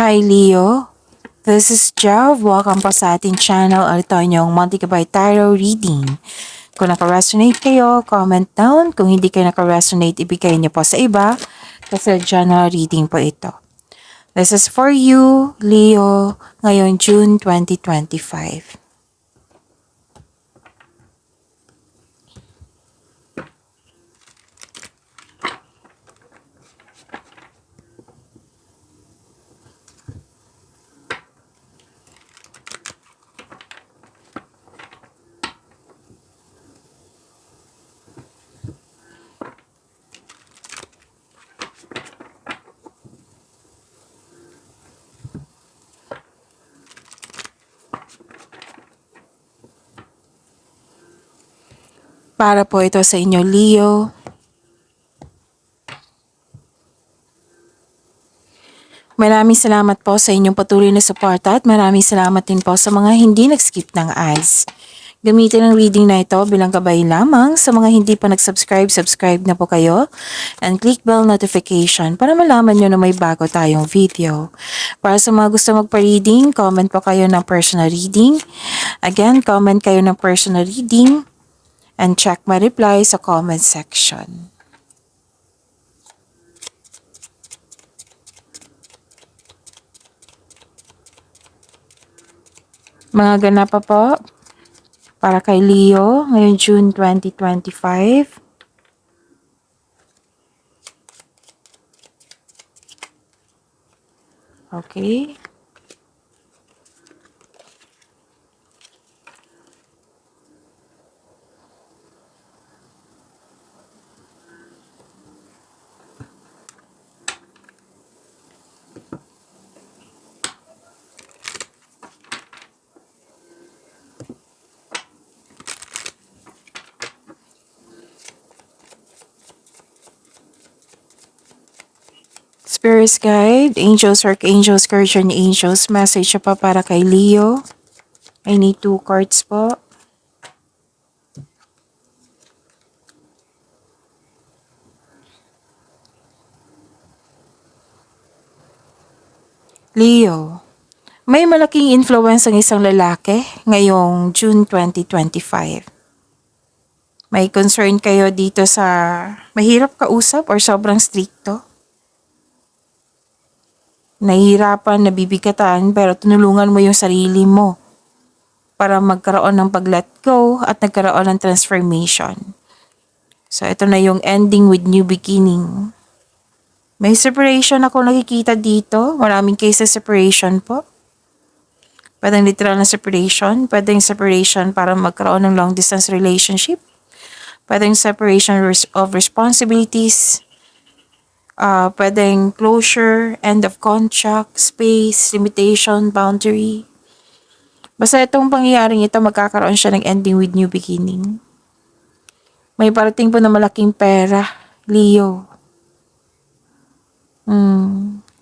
Hi Leo, this is Jav. Welcome po sa ating channel. Ito yung Monty Gabay Tarot Reading. Kung naka-resonate kayo, comment down. Kung hindi kayo naka-resonate, ibigay niyo po sa iba. Kasi general reading po ito. This is for you, Leo, ngayong June 2025. Para po ito sa inyo, Leo. Maraming salamat po sa inyong patuloy na suporta at maraming salamat din po sa mga hindi nag-skip ng ads. Gamitin ang reading na ito bilang gabay lamang. Sa mga hindi pa nag-subscribe, subscribe na po kayo and click bell notification para malaman nyo na may bago tayong video. Para sa mga gusto magpa-reading, comment po kayo ng personal reading. Again, comment kayo ng personal reading and check my reply sa comment section. Mga ganap pa po para kay Leo ngayong June 2025. Okay. Spirit Guide, Angels, Archangels, Guardian Angels, message pa para kay Leo. I need 2 cards po. Leo, may malaking influence ang isang lalaki ngayong June 2025. May concern kayo dito sa mahirap kausap or sobrang stricto? Nahihirapan, nabibigatan, pero tinulungan mo yung sarili mo para magkaroon ng pag-let go at nagkaroon ng transformation. So, ito na yung ending with new beginning. May separation ako nakikita dito. Maraming cases separation po. Pwedeng literal na separation. Pwedeng separation para magkaroon ng long distance relationship. Pwedeng separation of responsibilities. Pwedeng closure, end of contract, space, limitation, boundary. Basta itong pangyayaring ito, magkakaroon siya ng ending with new beginning. May parating po na malaking pera, Leo.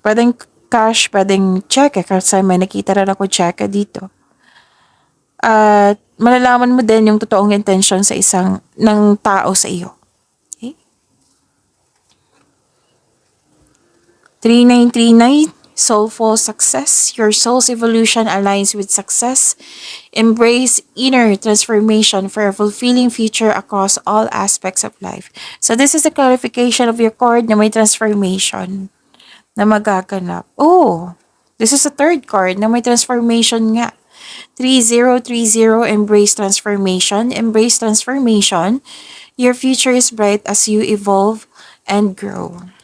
Pwedeng cash, pwedeng check. Kasi may nakita rin ako check dito. At malalaman mo din yung totoong intention sa ng tao sa iyo. 3939, soulful success. Your soul's evolution aligns with success. Embrace inner transformation for a fulfilling future across all aspects of life. So this is the clarification of your card na may transformation na magaganap. Oh, this is a third card na may transformation nga. 3030, embrace transformation. Embrace transformation. Your future is bright as you evolve and grow.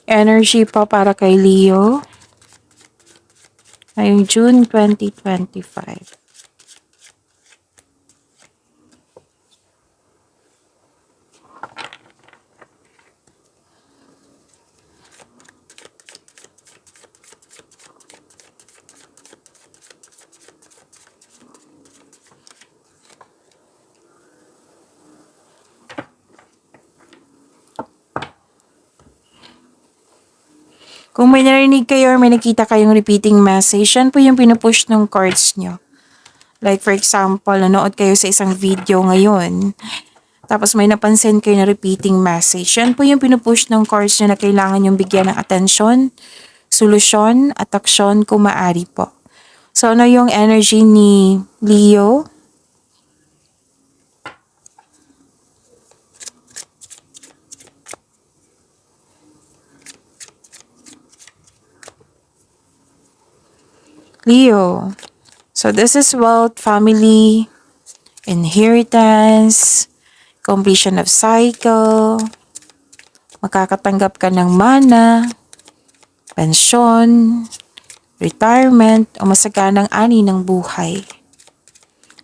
Energy pa para kay Leo ngayong June 2025. Kung may narinig kayo or may nakita kayong repeating message, yan po yung pinupush ng cards nyo. Like for example, nanood kayo sa isang video ngayon, tapos may napansin kayo na repeating message. Yan po yung pinupush ng cards nyo na kailangan yung bigyan ng atensyon, solusyon, at aksyon kung maaari po. So ano yung energy ni Leo? Leo. So this is wealth, family, inheritance, completion of cycle, makakatanggap ka ng mana, pensyon, retirement, o masaganang ani ng buhay.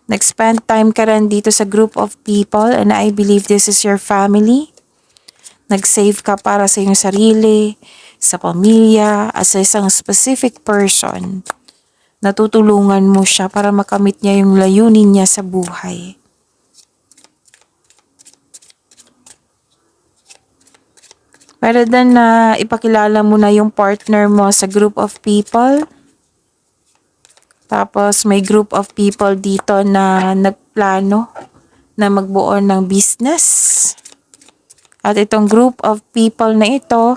Nag-spend time ka rin dito sa group of people and I believe this is your family. Nag-save ka para sa iyong sarili, sa pamilya, at sa isang specific person. Natutulungan mo siya para makamit niya yung layunin niya sa buhay. Rather than na ipakilala mo na yung partner mo sa group of people, tapos may group of people dito na nagplano na magbuo ng business. At itong group of people na ito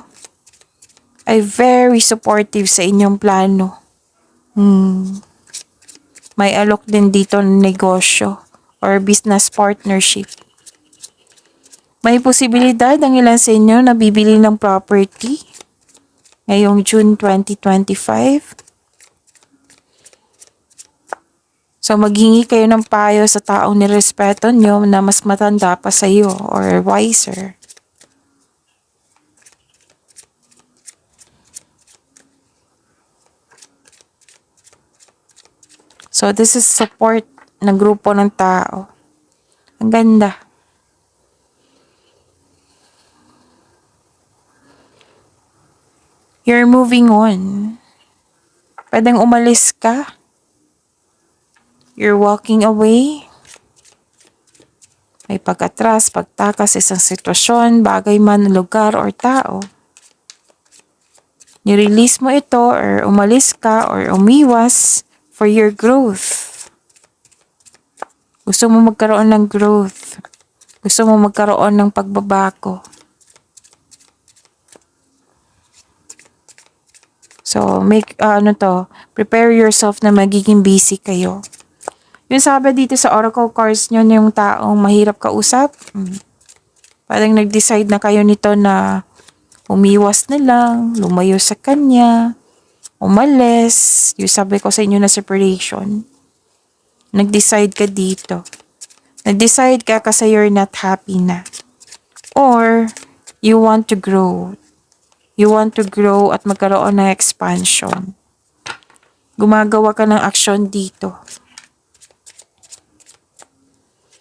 ay very supportive sa inyong plano. May alok din dito ng negosyo or business partnership. May posibilidad ang ilan sa inyo na bibili ng property ngayong June 2025. So maghingi kayo ng payo sa taong nirespeto nyo na mas matanda pa sa iyo or wiser. So this is support ng grupo ng tao. Ang ganda. You're moving on. Pwedeng umalis ka. You're walking away. May pag-atras, pagtakas sa isang sitwasyon, bagay man, lugar, or tao. Nirelease mo ito or umalis ka or umiwas for your growth. Gusto mo magkaroon ng growth. Gusto mo magkaroon ng pagbabago. So, prepare yourself na magiging busy kayo. Yung sabi dito sa oracle cards nyo na yung taong mahirap kausap, parang nag-decide na kayo nito na umiwas na lang, lumayo sa kanya, umalis, yung sabi ko sa inyo na separation. Nag-decide ka dito. Nag-decide ka kasi you're not happy na. Or, you want to grow. You want to grow at magkaroon ng expansion. Gumagawa ka ng aksyon dito.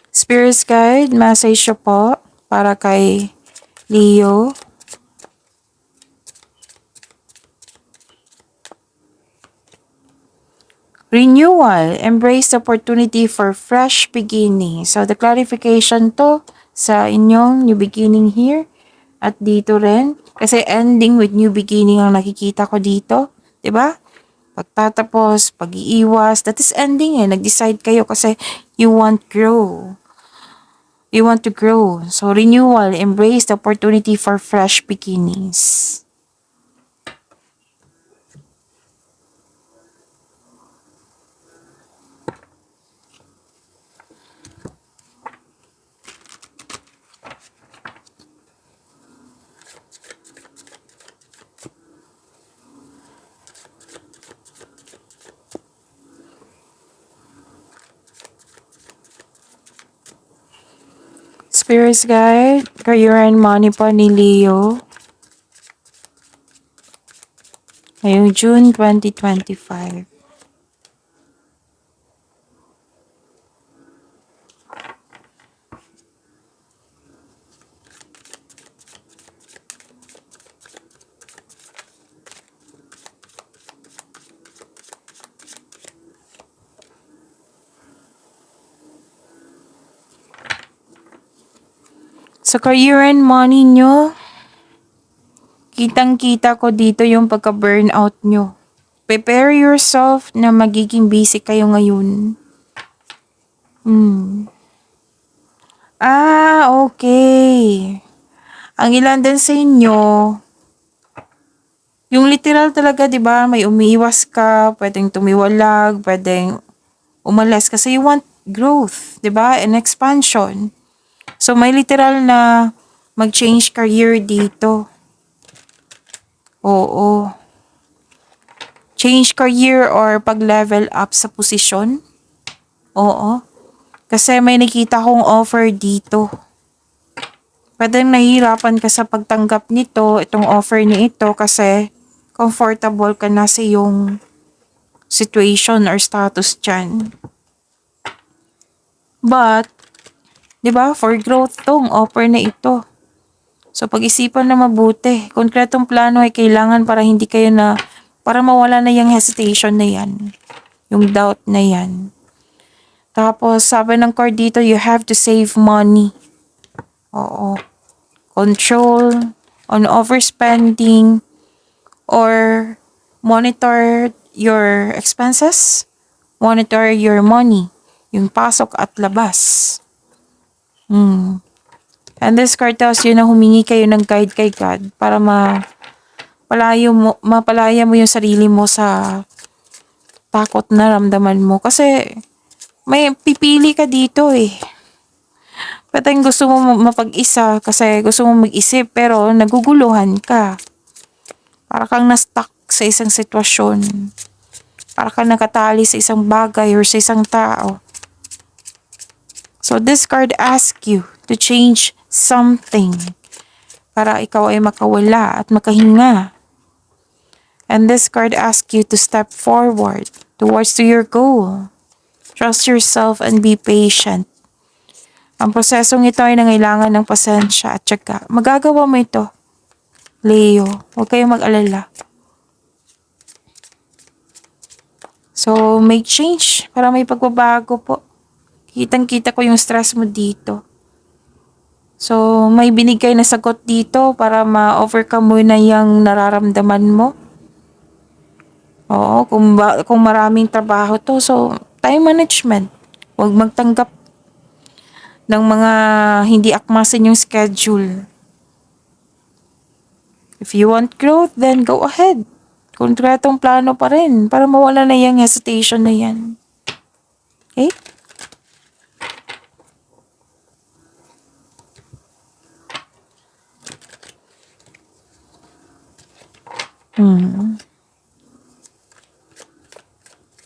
Spirit guide, message po para kay Leo. Renewal, embrace the opportunity for fresh beginning. So the clarification to sa inyong new beginning here at dito rin. Kasi ending with new beginning ang nakikita ko dito. 'Di ba? Pagtatapos, pag-iiwas, that is ending eh. Nag-decide kayo kasi you want grow. You want to grow. So renewal, embrace the opportunity for fresh beginnings. Spirits guide, career and money po ni Leo. Ngayong June 2025. Sa career and money nyo, Kitang-kita ko dito yung pagka-burnout nyo. Prepare yourself na magiging busy kayo ngayon. Okay. Ang ilan din sa inyo, yung literal talaga, di ba, may umiiwas ka, pwedeng tumiwalag, pwedeng umalis kasi you want growth, di ba, and expansion. So, may literal na mag-change career dito. Oo. Change career or pag-level up sa posisyon. Oo. Kasi may nakita kong offer dito. Pwedeng nahihirapan ka sa pagtanggap nito, itong offer ni ito kasi comfortable ka na sa iyong situation or status dyan. But, di ba, for growth tong offer na ito. So, pag-isipan na mabuti. Konkretong plano ay kailangan para mawala na yung hesitation na yan. Yung doubt na yan. Tapos, sabi ng card dito, you have to save money. Oo. Control on overspending or monitor your expenses, monitor your money, yung pasok at labas. And this card tells you na humingi kayo ng guide kay God para mapalaya mo yung sarili mo sa takot na ramdaman mo. Kasi may pipili ka dito eh. Pwedeng gusto mo mapag-isa kasi gusto mo mag-isip pero naguguluhan ka. Para kang na-stuck sa isang sitwasyon. Para kang nakatali sa isang bagay or sa isang tao. So this card asks you to change something para ikaw ay makawala at makahinga. And this card asks you to step forward towards to your goal. Trust yourself and be patient. Ang prosesong ito ay nangailangan ng pasensya at tiyaga. Magagawa mo ito, Leo. Huwag kayong mag-alala. So, make change para may pagbabago po. Kitang-kita ko yung stress mo dito. So, may binigay na sagot dito para ma-overcome mo na yung nararamdaman mo. Oo, kung maraming trabaho to, so time management. Huwag magtanggap ng mga hindi akma sa inyong schedule. If you want growth, then go ahead. Konkretong plano pa rin para mawala na yung hesitation na yan. Okay?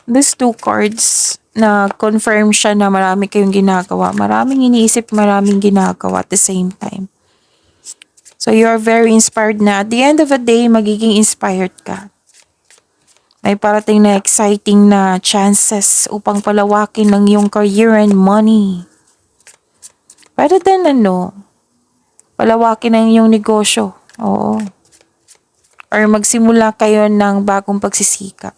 These two cards na confirm siya na marami kayong ginagawa. Maraming iniisip, maraming ginagawa at the same time. So you are very inspired na. At the end of the day, magiging inspired ka. May parating na exciting na chances upang palawakin ng iyong career and money. Pwede din palawakin ng iyong negosyo. Oo. Or magsimula kayo ng bagong pagsisikap.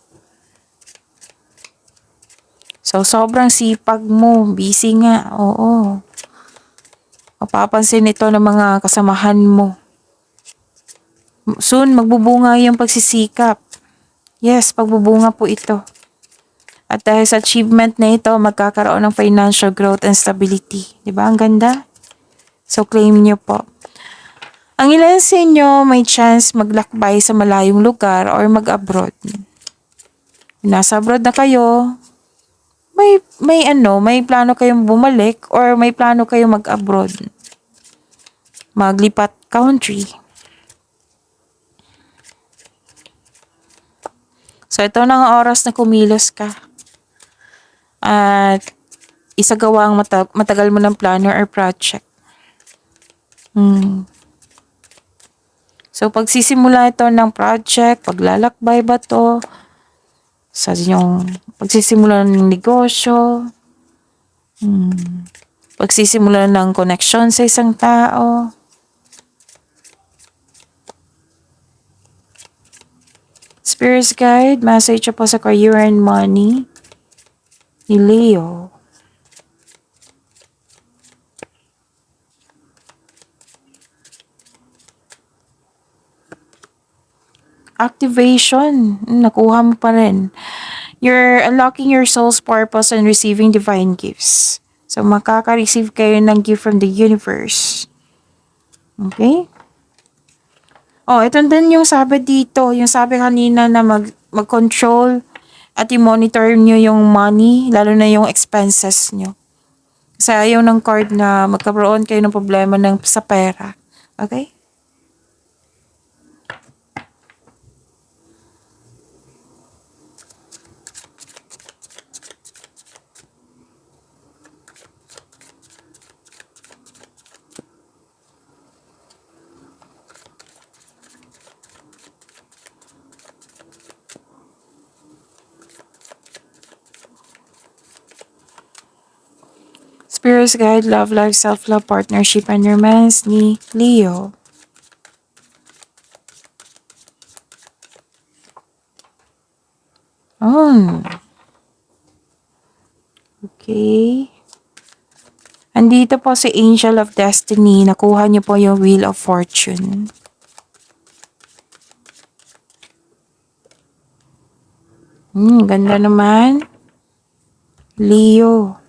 So, sobrang sipag mo. Busy nga. Oo. Mapapansin ito ng mga kasamahan mo. Soon, magbubunga yung pagsisikap. Yes, pagbubunga po ito. At dahil sa achievement na ito, magkakaroon ng financial growth and stability. Diba? Ang ganda? So, claim nyo po. Ang ilan sa inyo may chance maglakbay sa malayong lugar or mag-abroad. Nasa abroad na kayo, may plano kayong bumalik or may plano kayong mag-abroad. Maglipat country. So, ito na ang oras na kumilos ka. At isagawa ang matagal mo ng plano or project. So, pagsisimula ito ng project, paglalakbay ba to, sa inyong pagsisimula ng negosyo, pagsisimula ng connection sa isang tao, Spirit's Guide, message po sa career and money ni Leo. activation. Nakuha mo pa rin. You're unlocking your soul's purpose and receiving divine gifts. So, makaka-receive kayo ng gift from the universe. Okay? Oh, ito din yung sabi dito. Yung sabi kanina na mag-control at i-monitor nyo yung money, lalo na yung expenses nyo. Kasi ayaw ng card na magkaroon kayo ng problema sa pera. Okay? Spirits Guide, Love Life, Self-Love, Partnership, and Romance ni Leo. Oh. Okay. Andito po si Angel of Destiny. Nakuha niyo po yung Wheel of Fortune. Ganda naman. Leo.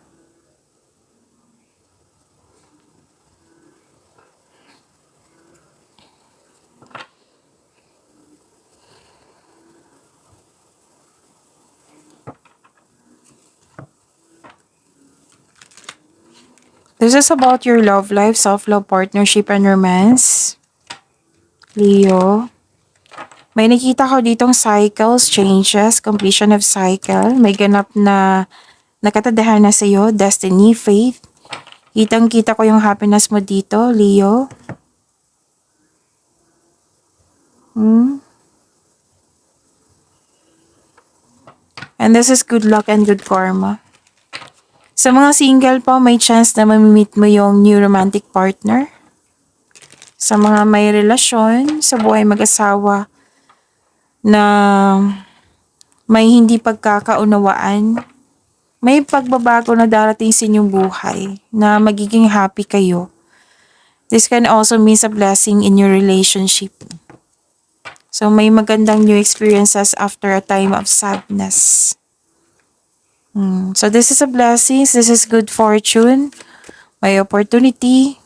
This is about your love life, self-love, partnership, and romance. Leo. May nakita ko ditong cycles, changes, completion of cycle. May ganap na nakatadahan na sa'yo, destiny, faith. Kitang-kita ko yung happiness mo dito, Leo. And this is good luck and good karma. Sa mga single po, may chance na mamimit mo yung new romantic partner. Sa mga may relasyon, sa buhay mag-asawa, na may hindi pagkakaunawaan, may pagbabago na darating sa inyong buhay na magiging happy kayo. This can also mean a blessing in your relationship. So may magandang new experiences after a time of sadness. So this is a blessing. This is good fortune. May opportunity.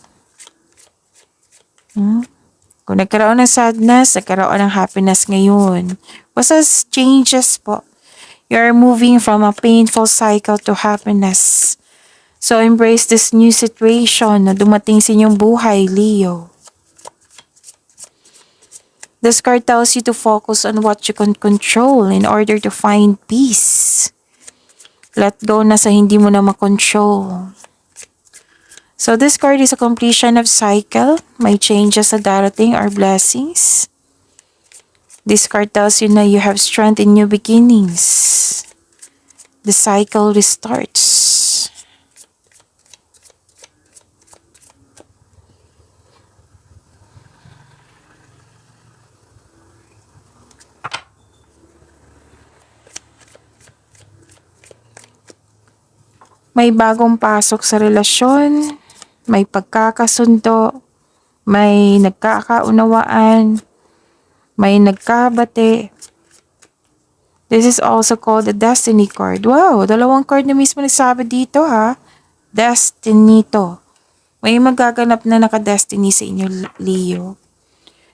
Kung nagkaroon ng sadness, nagkaroon ng happiness ngayon. Basta changes po. You're moving from a painful cycle to happiness. So embrace this new situation na dumating sa inyong buhay, Leo. This card tells you to focus on what you can control in order to find peace. Let go na sa hindi mo na makontrol. So this card is a completion of cycle. May changes na darating or blessings. This card tells you na you have strength in new beginnings. The cycle restarts. May bagong pasok sa relasyon, may pagkakasundo, may nagkakaunawaan, may nagkabate. This is also called the Destiny card. Wow, dalawang card na mismo nagsabi dito ha. Destiny to. May magaganap na naka-destiny sa inyo, Leo.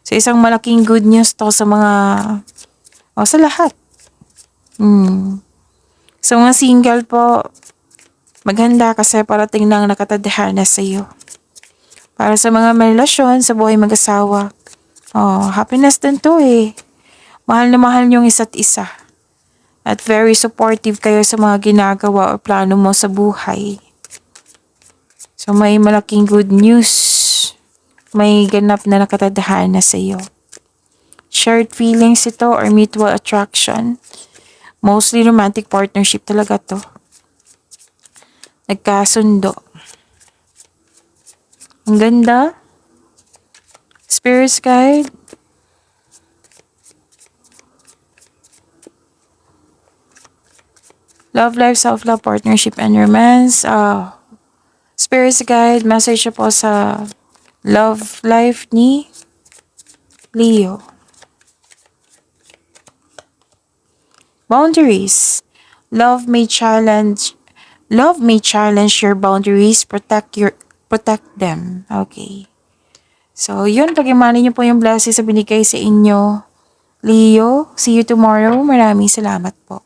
So isang malaking good news to sa mga, sa lahat. So mga single po, maghanda kasi parating ng nakatadhana sa iyo. Para sa mga may relasyon, sa buhay mag-asawa. Happiness din to eh. Mahal na mahal niyong isa't isa. At very supportive kayo sa mga ginagawa o plano mo sa buhay. So may malaking good news. May ganap na nakatadhana sa iyo. Shared feelings ito or mutual attraction. Mostly romantic partnership talaga to. Nagkasundo. Ang ganda. Spirits Guide. Love life, self-love, partnership, and romance. Spirits Guide, message po sa love life ni Leo. Boundaries. Love may challenge your boundaries, protect them. Okay. So, yun, pag-imani niyo po yung blessings sa binigay sa inyo. Leo, see you tomorrow. Maraming salamat po.